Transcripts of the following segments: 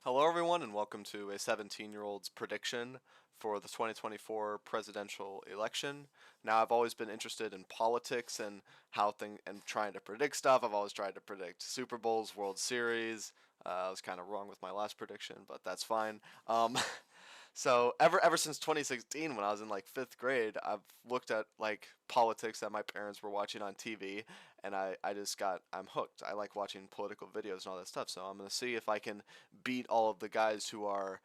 Hello, everyone, and welcome to a 17-year-old's prediction for the 2024 presidential election. Now, I've always been interested in politics and and trying to predict stuff. I've always tried to predict Super Bowls, World Series. I was kind of wrong with my last prediction, but that's fine. So ever since 2016, when I was in like fifth grade, I've looked at like politics that my parents were watching on TV, and I'm hooked. I like watching political videos and all that stuff. So I'm gonna see if I can beat all of the guys who are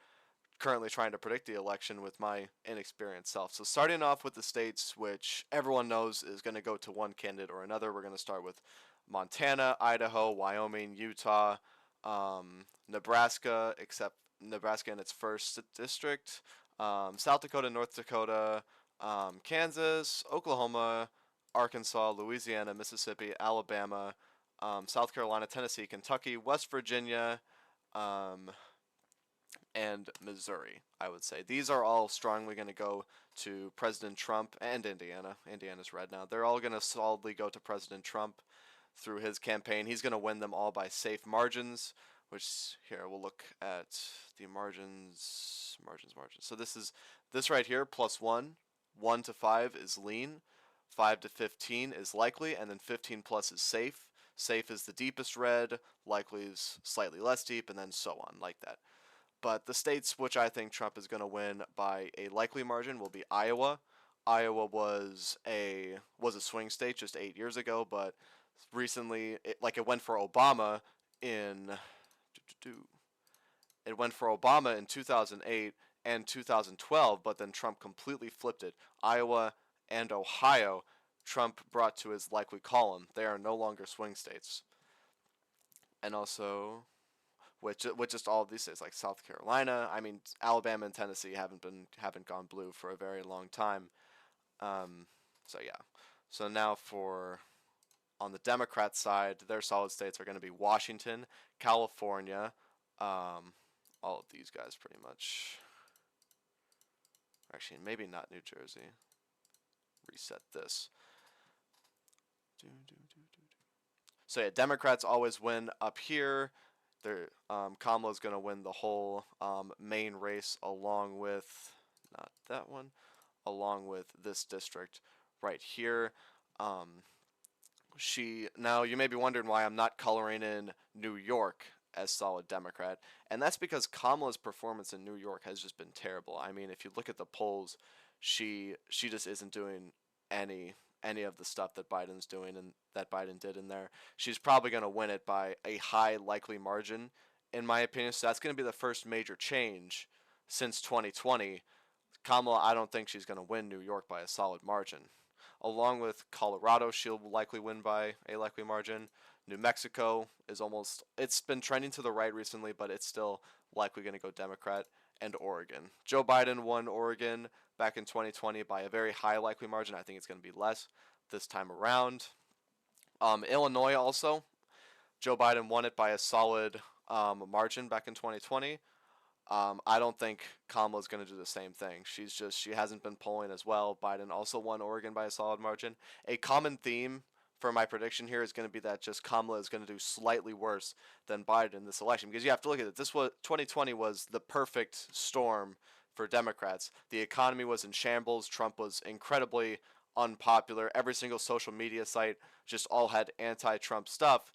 currently trying to predict the election with my inexperienced self. So starting off with the states, which everyone knows is going to go to one candidate or another, we're going to start with Montana, Idaho, Wyoming, Utah, Nebraska, except Nebraska in its first district, South Dakota, North Dakota, Kansas, Oklahoma, Arkansas, Louisiana, Mississippi, Alabama, South Carolina, Tennessee, Kentucky, West Virginia, um, and Missouri, I would say. These are all strongly going to go to President Trump and Indiana. Indiana's red now. They're all going to solidly go to President Trump through his campaign. He's going to win them all by safe margins, which here we'll look at the margins. So this right here, +1, 1 to 5 is lean, 5 to 15 is likely, and then 15 plus is safe. Safe is the deepest red, likely is slightly less deep, and then so on, like that. But the states which I think Trump is going to win by a likely margin will be Iowa. Iowa was a swing state just 8 years ago, but recently it went for Obama in it went for Obama in 2008 and 2012, but then Trump completely flipped it. Iowa and Ohio, Trump brought to his likely column. They are no longer swing states. And also with just all of these states like South Carolina. I mean, Alabama and Tennessee haven't gone blue for a very long time. So yeah. So now for on the Democrat side, their solid states are going to be Washington, California, all of these guys pretty much. Actually, maybe not New Jersey. Reset this. So yeah, Democrats always win up here. Kamala's going to win the whole main race along with, not that one, along with this district right here. Now you may be wondering why I'm not coloring in New York as solid Democrat, and that's because Kamala's performance in New York has just been terrible. I mean, if you look at the polls, she just isn't doing any of the stuff that Biden's doing and that Biden did in there. She's probably going to win it by a high likely margin, in my opinion. So that's going to be the first major change since 2020. Kamala, I don't think she's going to win New York by a solid margin. Along with Colorado, she'll likely win by a likely margin. New Mexico it's been trending to the right recently, but it's still likely going to go Democrat. And Oregon. Joe Biden won Oregon back in 2020 by a very high likely margin. I think it's going to be less this time around. Illinois also. Joe Biden won it by a solid margin back in 2020. I don't think Kamala's going to do the same thing. She hasn't been polling as well. Biden also won Oregon by a solid margin. A common theme for my prediction here is going to be that just Kamala is going to do slightly worse than Biden in this election, because you have to look at it. 2020 was the perfect storm for Democrats. The economy was in shambles. Trump was incredibly unpopular. Every single social media site just all had anti-Trump stuff,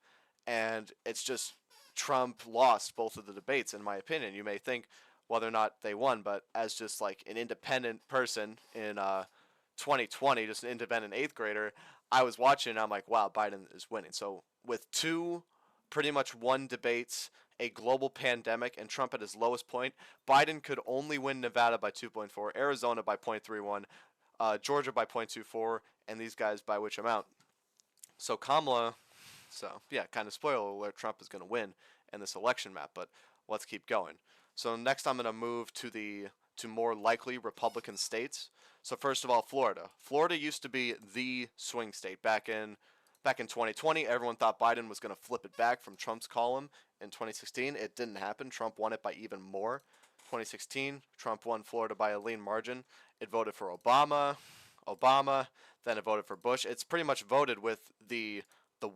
and it's just Trump lost both of the debates, in my opinion. You may think whether or not they won, but as just like an independent person in 2020, just an independent eighth grader, I was watching and I'm like, wow, Biden is winning. So with two pretty much won debates, a global pandemic, and Trump at his lowest point, Biden could only win Nevada by 2.4, Arizona by 0.31, Georgia by 0.24, and these guys by which amount? So Kamala, so yeah, kind of spoiler alert, Trump is going to win in this election map, but let's keep going. So next I'm going to move to more likely Republican states. So first of all, Florida. Florida used to be the swing state back in 2020. Everyone thought Biden was going to flip it back from Trump's column in 2016. It didn't happen. Trump won it by even more. 2016, Trump won Florida by a lean margin. It voted for Obama, then it voted for Bush. It's pretty much voted with the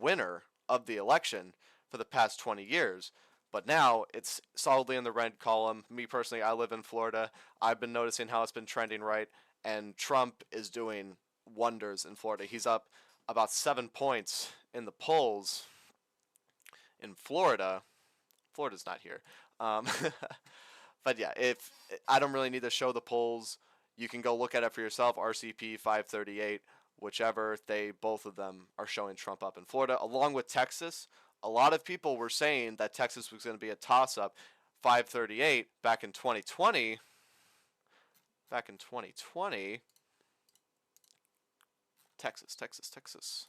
winner of the election for the past 20 years. But now it's solidly in the red column. Me personally, I live in Florida. I've been noticing how it's been trending right, and Trump is doing wonders in Florida. He's up about 7 points in the polls in Florida. Florida's not here. Um, but yeah, if I don't really need to show the polls, you can go look at it for yourself. RCP 538, whichever, they both of them are showing Trump up in Florida, along with Texas. A lot of people were saying that Texas was going to be a toss-up. 538 back in 2020. Back in 2020, Texas, Texas, Texas.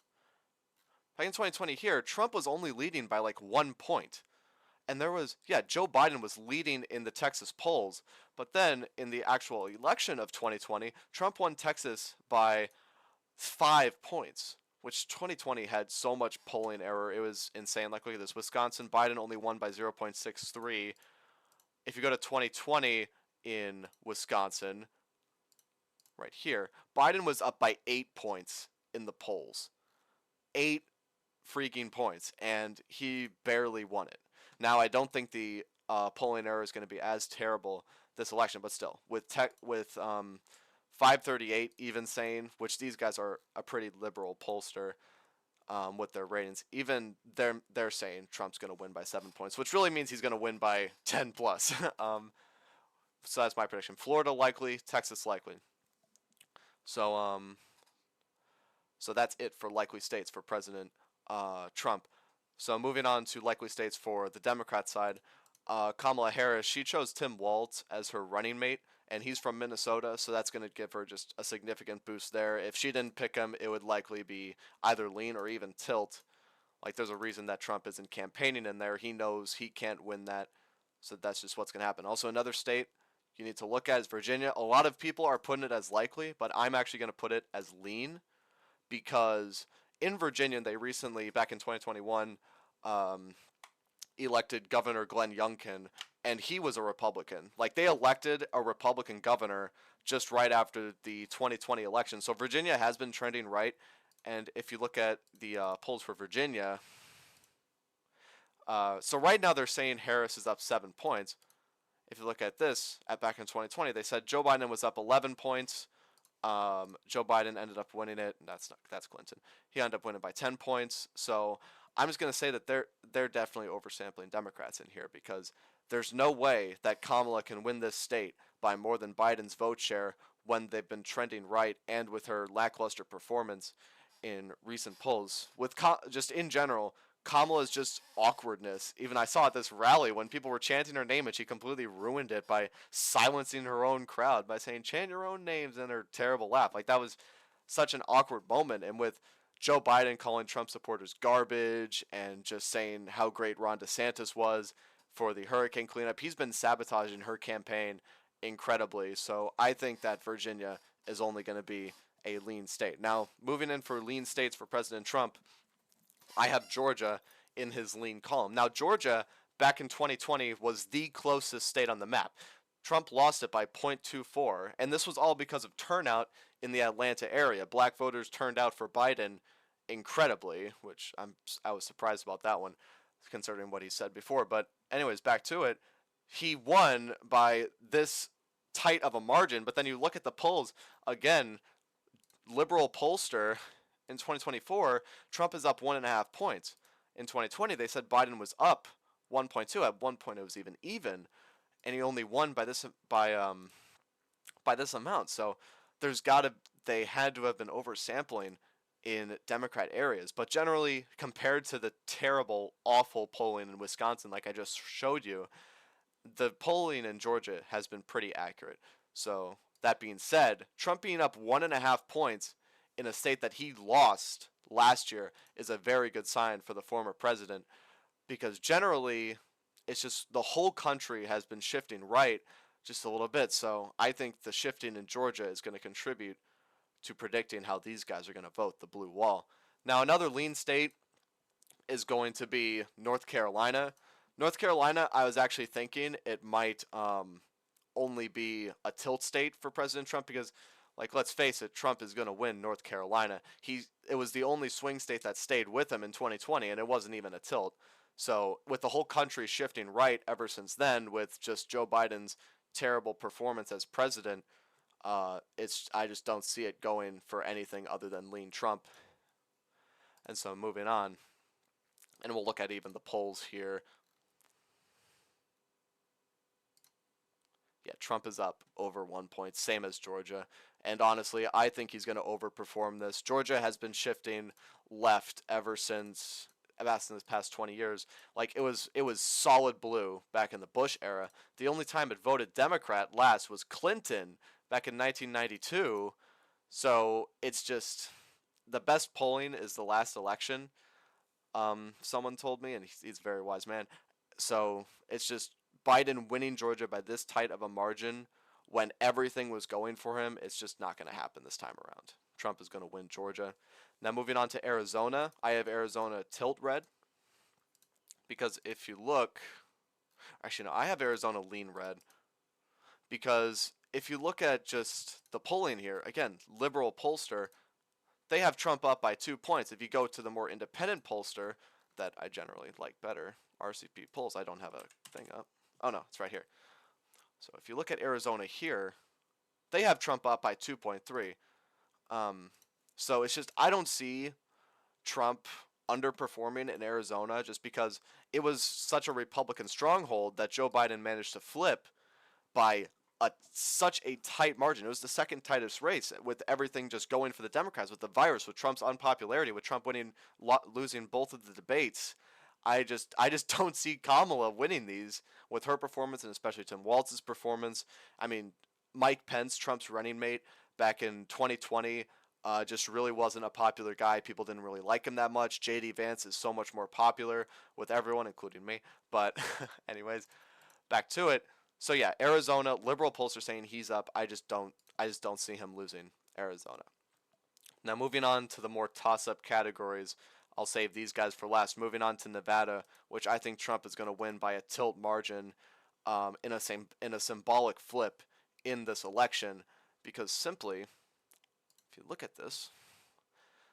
Back in 2020 here, Trump was only leading by like 1 point. And there was, yeah, Joe Biden was leading in the Texas polls, but then in the actual election of 2020, Trump won Texas by 5 points, which 2020 had so much polling error. It was insane. Like, look at this. Wisconsin, Biden only won by 0.63. If you go to 2020 in Wisconsin, right here, Biden was up by 8 points in the polls. 8 freaking points, and he barely won it. Now, I don't think the polling error is going to be as terrible this election, but still, with 538 even saying, which these guys are a pretty liberal pollster with their ratings, even they're saying Trump's going to win by 7 points, which really means he's going to win by 10 plus. So that's my prediction. Florida likely, Texas likely. So so that's it for likely states for President Trump. So moving on to likely states for the Democrat side, Kamala Harris, she chose Tim Walz as her running mate, and he's from Minnesota, so that's going to give her just a significant boost there. If she didn't pick him, it would likely be either lean or even tilt. Like, there's a reason that Trump isn't campaigning in there. He knows he can't win that, so that's just what's going to happen. Also, another state you need to look at is Virginia. A lot of people are putting it as likely, but I'm actually going to put it as lean because in Virginia, they recently, back in 2021, elected Governor Glenn Youngkin, and he was a Republican. Like, they elected a Republican governor just right after the 2020 election. So Virginia has been trending right, and if you look at the polls for Virginia, so right now they're saying Harris is up 7 points. If you look at this, back in 2020, they said Joe Biden was up 11 points. Joe Biden ended up winning it. That's Clinton. He ended up winning by 10 points. So I'm just gonna say that they're definitely oversampling Democrats in here because there's no way that Kamala can win this state by more than Biden's vote share when they've been trending right and with her lackluster performance in recent polls. With just in general, Kamala's just awkwardness. Even I saw at this rally when people were chanting her name and she completely ruined it by silencing her own crowd by saying chant your own names and her terrible laugh. Like, that was such an awkward moment. And with Joe Biden calling Trump supporters garbage and just saying how great Ron DeSantis was for the hurricane cleanup, he's been sabotaging her campaign incredibly. So I think that Virginia is only going to be a lean state. Now, moving in for lean states for President Trump, I have Georgia in his lean column. Now, Georgia, back in 2020, was the closest state on the map. Trump lost it by 0.24, and this was all because of turnout in the Atlanta area. Black voters turned out for Biden incredibly, which I was surprised about that one, considering what he said before. But anyways, back to it. He won by this tight of a margin, but then you look at the polls, again, liberal pollster in 2024, Trump is up 1.5 points. In 2020, they said Biden was up 1.2. At one point, it was even, and he only won by this amount. So they had to have been oversampling in Democrat areas. But generally, compared to the terrible, awful polling in Wisconsin, like I just showed you, the polling in Georgia has been pretty accurate. So that being said, Trump being up 1.5 points in a state that he lost last year is a very good sign for the former president, because generally it's just the whole country has been shifting right just a little bit. So I think the shifting in Georgia is going to contribute to predicting how these guys are going to vote the blue wall. Now, another lean state is going to be North Carolina. North Carolina, I was actually thinking it might only be a tilt state for President Trump because, like, let's face it, Trump is going to win North Carolina. It was the only swing state that stayed with him in 2020, and it wasn't even a tilt. So with the whole country shifting right ever since then, with just Joe Biden's terrible performance as president, it's I just don't see it going for anything other than lean Trump. And so moving on, and we'll look at even the polls here. Yeah, Trump is up over 1 point, same as Georgia. And honestly, I think he's going to overperform this. Georgia has been shifting left ever since about in the past 20 years. Like it was solid blue back in the Bush era. The only time it voted Democrat last was Clinton back in 1992. So it's just the best polling is the last election. Someone told me, and he's a very wise man. So it's just Biden winning Georgia by this tight of a margin when everything was going for him. It's just not going to happen this time around. Trump is going to win Georgia. Now moving on to Arizona, I have Arizona tilt red because if you look, actually no, I have Arizona lean red because if you look at just the polling here, again, liberal pollster, they have Trump up by 2 points. If you go to the more independent pollster that I generally like better, RCP polls, I don't have a thing up. Oh no, it's right here. So if you look at Arizona here, they have Trump up by 2.3. So it's just I don't see Trump underperforming in Arizona just because it was such a Republican stronghold that Joe Biden managed to flip by such a tight margin. It was the second tightest race with everything just going for the Democrats, with the virus, with Trump's unpopularity, with Trump losing both of the debates. I just don't see Kamala winning these with her performance and especially Tim Walz's performance. I mean, Mike Pence, Trump's running mate back in 2020, just really wasn't a popular guy. People didn't really like him that much. JD Vance is so much more popular with everyone, including me. But anyways, back to it. So yeah, Arizona liberal polls are saying he's up. I just don't see him losing Arizona. Now moving on to the more toss-up categories, I'll save these guys for last. Moving on to Nevada, which I think Trump is going to win by a tilt margin, in a symbolic flip in this election, because simply, if you look at this,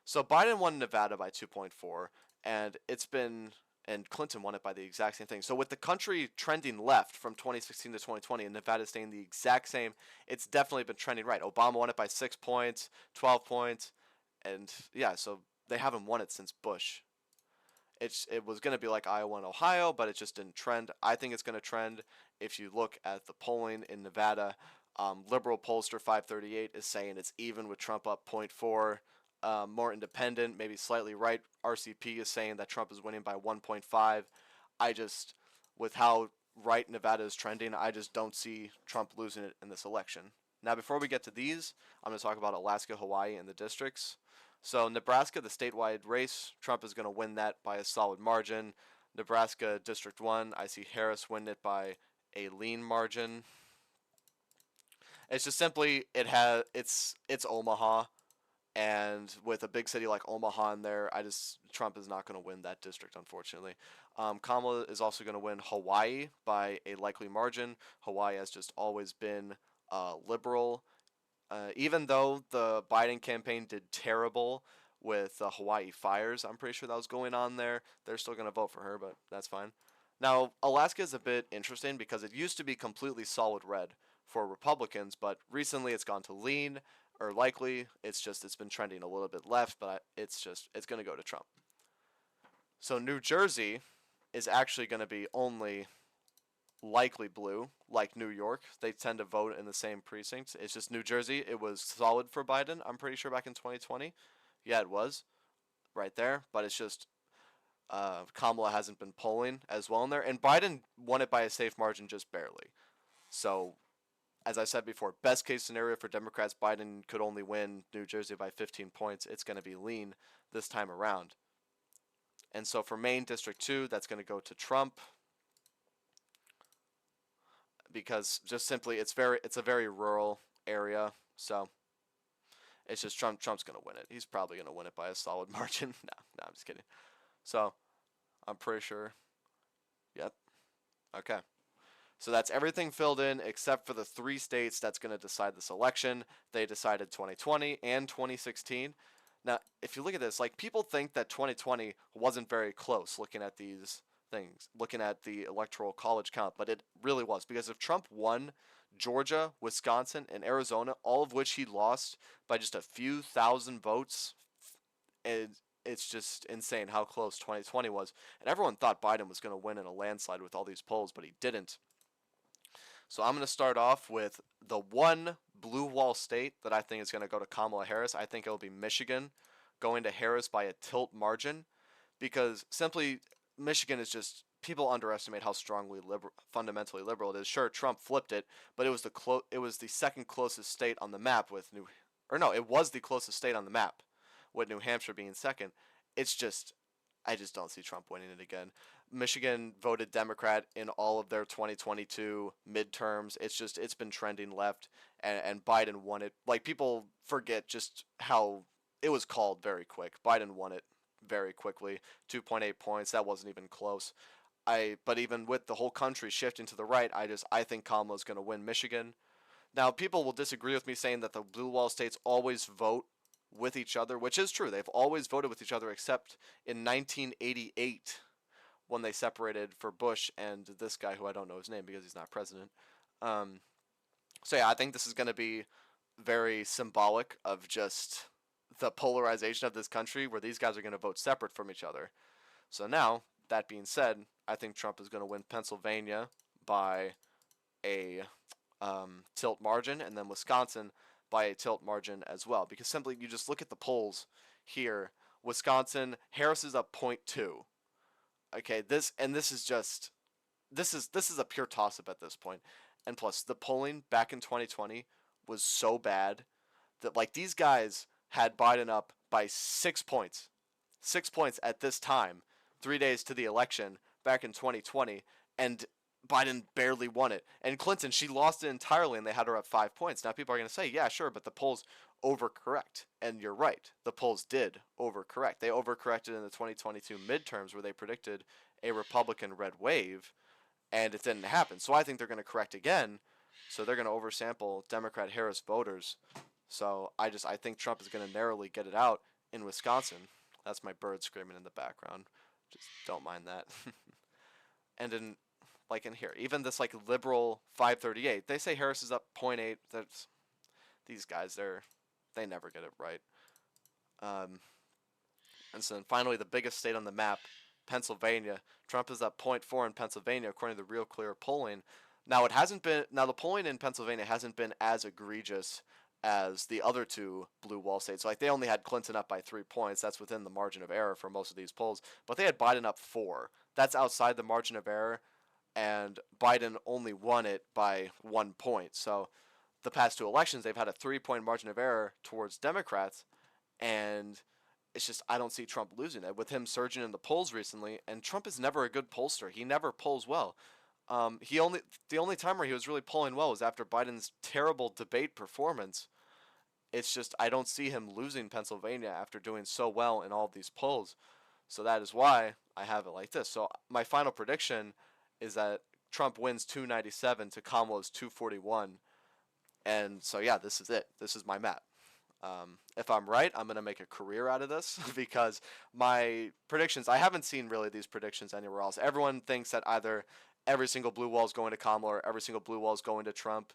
so Biden won Nevada by 2.4, and Clinton won it by the exact same thing. So with the country trending left from 2016 to 2020 and Nevada staying the exact same, it's definitely been trending right. Obama won it by 6 points, 12 points, and yeah, so they haven't won it since Bush. It was going to be like Iowa and Ohio, but it just didn't trend. I think it's going to trend if you look at the polling in Nevada. Liberal pollster 538 is saying it's even with Trump up zero point 0.4. More independent, maybe slightly right. RCP is saying that Trump is winning by 1.5. I just, with how right Nevada is trending, I just don't see Trump losing it in this election. Now, before we get to these, I'm going to talk about Alaska, Hawaii, and the districts. So, Nebraska, the statewide race, Trump is going to win that by a solid margin. Nebraska District 1, I see Harris win it by a lean margin. It's just simply it's Omaha, and with a big city like Omaha in there, Trump is not going to win that district, unfortunately. Kamala is also going to win Hawaii by a likely margin. Hawaii has just always been liberal. Even though the Biden campaign did terrible with the Hawaii fires, I'm pretty sure that was going on there. They're still going to vote for her, but that's fine. Now, Alaska is a bit interesting because it used to be completely solid red for Republicans, but recently it's gone to lean or likely. It's been trending a little bit left, but it's going to go to Trump. So New Jersey is actually going to be only likely blue, like New York. They tend to vote in the same precincts. It's just New Jersey. It was solid for Biden, I'm pretty sure, back in 2020. Yeah, it was right there, but it's just Kamala hasn't been polling as well in there, and Biden won it by a safe margin, just barely. So, as I said before, best case scenario for Democrats, Biden could only win New Jersey by 15 points. It's going to be lean this time around. And so for Maine District 2, that's going to go to Trump, because just simply it's a very rural area, so it's just Trump's gonna win it. He's probably gonna win it by a solid margin. No, I'm just kidding. So I'm pretty sure. Yep. Okay. So that's everything filled in except for the three states that's going to decide this election. They decided 2020 and 2016. Now, if you look at this, like people think that 2020 wasn't very close looking at these things, looking at the electoral college count, but it really was because if Trump won Georgia, Wisconsin, and Arizona, all of which he lost by just a few thousand votes, and it's just insane how close 2020 was. And everyone thought Biden was going to win in a landslide with all these polls, but he didn't. So I'm going to start off with the one blue wall state that I think is going to go to Kamala Harris. I think it'll be Michigan going to Harris by a tilt margin because simply Michigan is just people underestimate how strongly fundamentally liberal it is. Sure, Trump flipped it, but it was the second closest state on the map with it was the closest state on the map with New Hampshire being second. It's just I just don't see Trump winning it again. Michigan voted Democrat in all of their 2022 midterms. It's been trending left, and Biden won it. Like people forget just how it was called very quick. Biden won it very quickly, 2.8 points. That wasn't even close. But even with the whole country shifting to the right, I think Kamala's going to win Michigan. Now people will disagree with me saying that the blue wall states always vote with each other, which is true. They've always voted with each other except in 1988 when they separated for Bush and this guy who I don't know his name because he's not president. Um, so yeah, I think this is going to be very symbolic of just the polarization of this country where these guys are going to vote separate from each other. So now, that being said, I think Trump is going to win Pennsylvania by a tilt margin, and then Wisconsin by a tilt margin as well. Because simply, you just look at the polls here. Wisconsin, Harris is up .2. Okay, this is just this is a pure toss up at this point. And plus, the polling back in 2020 was so bad that like these guys had Biden up by 6 points, 6 points at this time, 3 days to the election back in 2020, and Biden barely won it. And Clinton, she lost it entirely, and they had her up 5 points. Now people are going to say, yeah, sure, but the polls overcorrect. And you're right. The polls did overcorrect. They overcorrected in the 2022 midterms where they predicted a Republican red wave, and it didn't happen. So I think they're going to correct again. So they're going to oversample Democrat Harris voters. So I think Trump is going to narrowly get it out in Wisconsin. That's my bird screaming in the background. Just don't mind that. And in here, even this like liberal 538, they say Harris is up .8. That's these guys. They never get it right. And so then finally, the biggest state on the map, Pennsylvania. Trump is up .4 in Pennsylvania according to the Real Clear polling. Now it hasn't been. Now the polling in Pennsylvania hasn't been as egregious as the other two blue wall states. Like they only had Clinton up by 3 points. That's within the margin of error for most of these polls. But they had Biden up 4. That's outside the margin of error, and Biden only won it by 1 point. So the past two elections, they've had a 3 point margin of error towards Democrats, and it's just I don't see Trump losing it with him surging in the polls recently. And Trump is never a good pollster. He never polls well. The only time where he was really polling well was after Biden's terrible debate performance. It's just I don't see him losing Pennsylvania after doing so well in all of these polls. So that is why I have it like this. So my final prediction is that Trump wins 297 to Kamala's 241. And so yeah, this is it. This is my map. If I'm right, I'm gonna make a career out of this because my predictions. I haven't seen really these predictions anywhere else. Everyone thinks that either every single blue wall is going to Kamala or every single blue wall is going to Trump,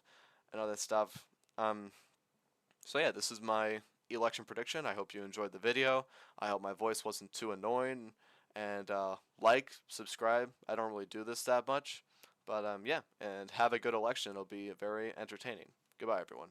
and all that stuff. So yeah, this is my election prediction. I hope you enjoyed the video. I hope my voice wasn't too annoying. And like, subscribe. I don't really do this that much, but yeah. And have a good election. It'll be very entertaining. Goodbye, everyone.